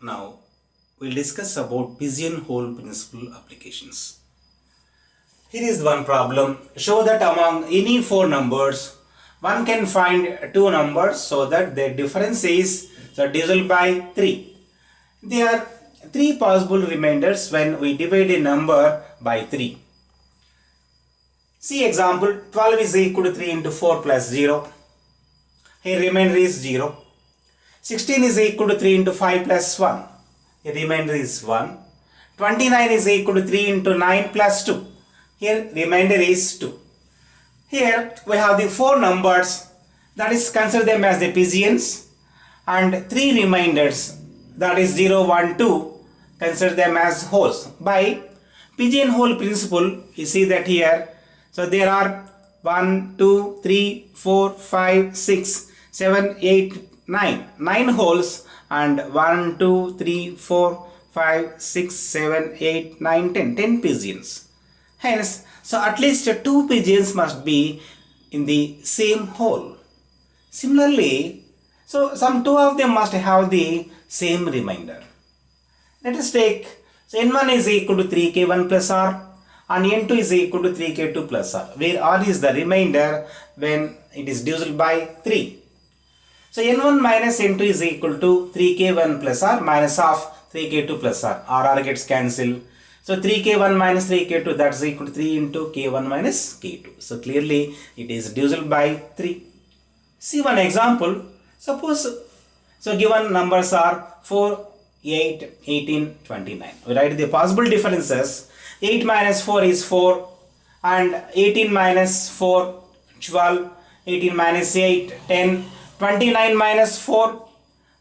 Now we'll discuss about pigeonhole principle applications. Here is one problem. Show that among any four numbers, one can find two numbers so that their difference is divisible by 3. There are three possible remainders when we divide a number by 3. See example, 12 is equal to 3 into 4 plus 0. Here remainder is 0. 16 is equal to 3 into 5 plus 1. Here remainder is 1. 29 is equal to 3 into 9 plus 2. Here remainder is 2. Here we have the four numbers, that is consider them as the pigeons, and three remainders, that is 0, 1, 2, consider them as holes. By pigeonhole principle, you see that here, so there are 1, 2, 3, 4, 5, 6, 7, 8, 9 holes, and 1, 2, 3, 4, 5, 6, 7, 8, 9, 10 pigeons. Hence, so at least two pigeons must be in the same hole. Similarly, so some two of them must have the same remainder. Let us take, so n1 is equal to 3k1 plus r and n2 is equal to 3k2 plus r, where r is the remainder when it is divisible by 3. So n1 minus n2 is equal to 3k1 plus r minus of 3k2 plus r. R gets cancelled. So 3k1 minus 3k2, that is equal to 3 into k1 minus k2. So clearly it is divisible by 3. See one example. Suppose, so given numbers are 4, 8, 18, 29. We write the possible differences. 8 minus 4 is 4 and 18 minus 4, 12, 18 minus 8, 10, 29 minus 4,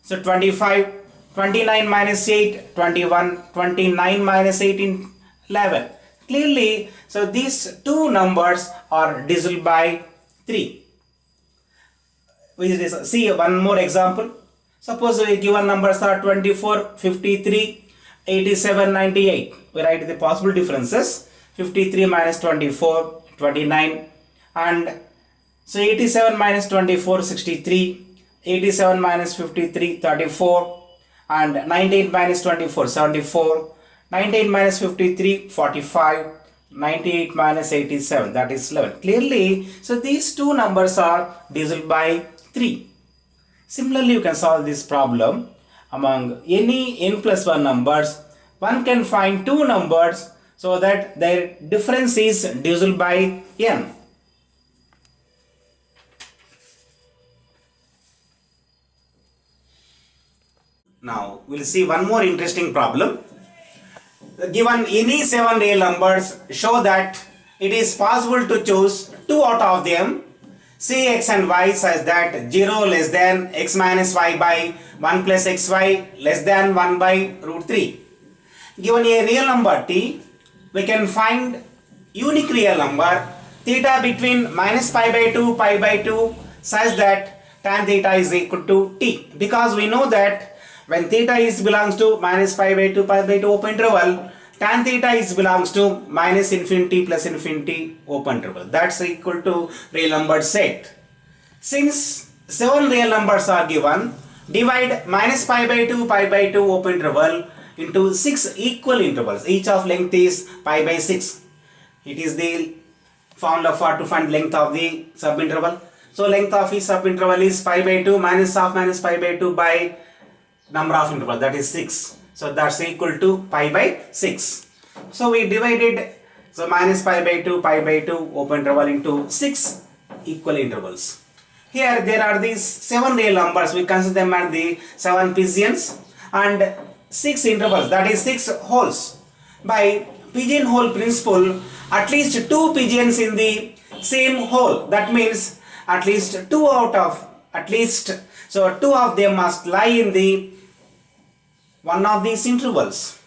so 25, 29 minus 8, 21, 29 minus 18, 11. Clearly, so these two numbers are divisible by 3. We see one more example. Suppose we given numbers are 24, 53, 87, 98. We write the possible differences. 53 minus 24, 29, and so 87 minus 24, 63, 87 minus 53, 34, and 98 minus 24, 74, 98 minus 53, 45, 98 minus 87, that is 11. Clearly, so these two numbers are divisible by 3. Similarly, you can solve this problem. Among any n plus 1 numbers, one can find two numbers so that their difference is divisible by n. Now we'll see one more interesting problem. Given any 7 real numbers, show that it is possible to choose two out of them, say x and y, such that 0 less than x minus y by 1 plus xy less than 1 by root 3. Given a real number t, we can find unique real number theta between minus pi by 2 such that tan theta is equal to t, because we know that when theta is belongs to minus pi by 2 open interval, tan theta is belongs to minus infinity plus infinity open interval. That's equal to real number set. Since 7 real numbers are given, divide minus pi by 2 open interval into 6 equal intervals. Each of length is pi by 6. It is the formula for to find length of the subinterval. So length of each subinterval is pi by 2 minus of minus pi by 2 by number of interval, that is 6. So that's equal to pi by 6. So we divided minus pi by 2 open interval into 6 equal intervals. Here there are these 7 real numbers. We consider them as the 7 pigeons and 6 intervals, that is 6 holes. By pigeonhole principle, at least 2 pigeons in the same hole. That means at least 2 out of so 2 of them must lie in the one of these intervals.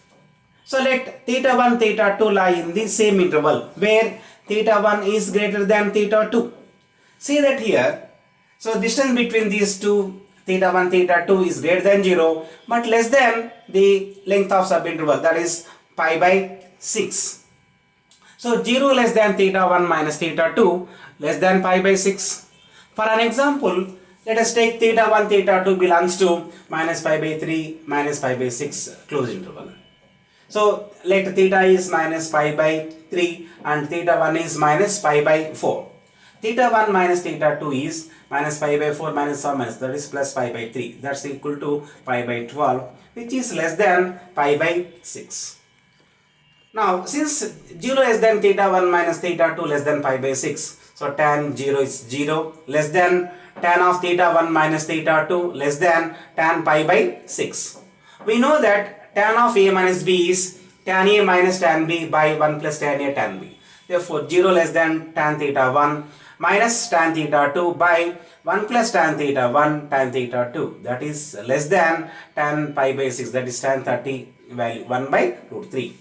So let theta 1, theta 2 lie in the same interval where theta 1 is greater than theta 2. See that here. So distance between these two, theta 1, theta 2 is greater than 0 but less than the length of subinterval, that is pi by 6. So 0 less than theta 1 minus theta 2 less than pi by 6. For an example, Let us take theta 1, theta 2 belongs to minus pi by 3, minus pi by 6 closed interval. So let theta is minus pi by 3 and theta 1 is minus pi by 4. Theta 1 minus theta 2 is minus pi by 4 minus 1 minus, that is plus pi by 3. That's equal to pi by 12, which is less than pi by 6. Now since 0 less than theta 1 minus theta 2 less than pi by 6, so tan 0 is 0, less than tan of theta 1 minus theta 2 less than tan pi by 6. We know that tan of a minus b is tan a minus tan b by 1 plus tan a tan b. Therefore 0 less than tan theta 1 minus tan theta 2 by 1 plus tan theta 1 tan theta 2, that is less than tan pi by 6, that is tan 30 value 1 by root 3.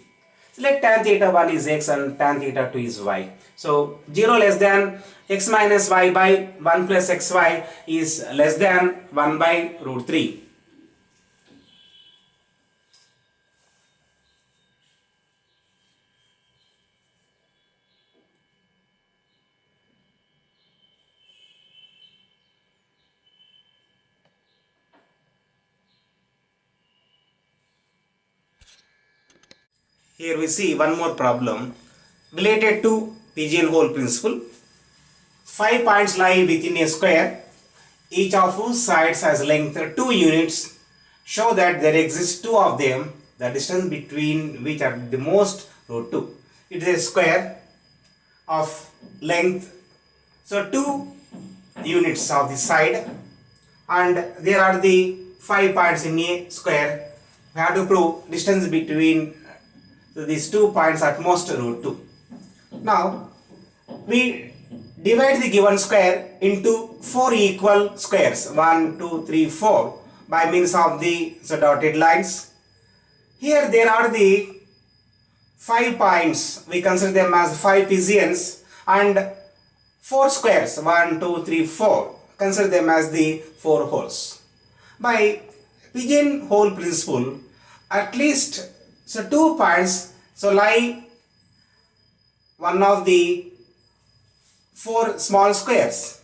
Let tan theta 1 is x and tan theta 2 is y. So 0 less than x minus y by 1 plus xy is less than 1 by root 3. Here we see one more problem related to pigeonhole principle. 5 points lie within a square, each of whose sides has length 2 units. Show that there exist 2 of them, the distance between which are the most root 2. It is a square of length, so 2 units of the side, and there are the 5 points in a square. We have to prove distance between these 2 points at most root 2. Now we divide the given square into 4 equal squares, 1, 2, 3, 4, by means of the dotted lines. Here there are the 5 points, we consider them as 5 pigeons, and 4 squares, 1, 2, 3, 4, consider them as the 4 holes. By pigeonhole principle, at least 2 points lie one of the 4 small squares.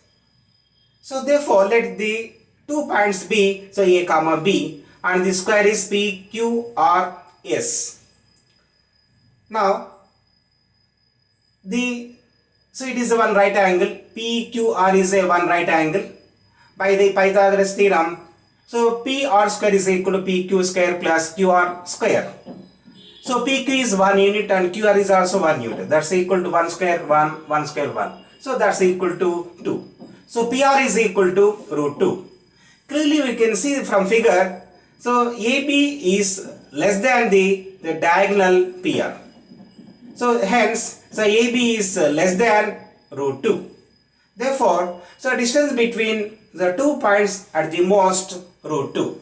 So therefore let the 2 points be a comma b, and the square is PQRS. Now it is a one right angle. PQR is a one right angle. By the Pythagoras theorem, so PR square is equal to PQ square plus QR square. So PQ is 1 unit and QR is also 1 unit. That's equal to 1 square 1, 1 square 1. So that's equal to 2. So PR is equal to root 2. Clearly we can see from figure, so AB is less than the diagonal PR. So hence, AB is less than root 2. Therefore, distance between the 2 points at the most root 2.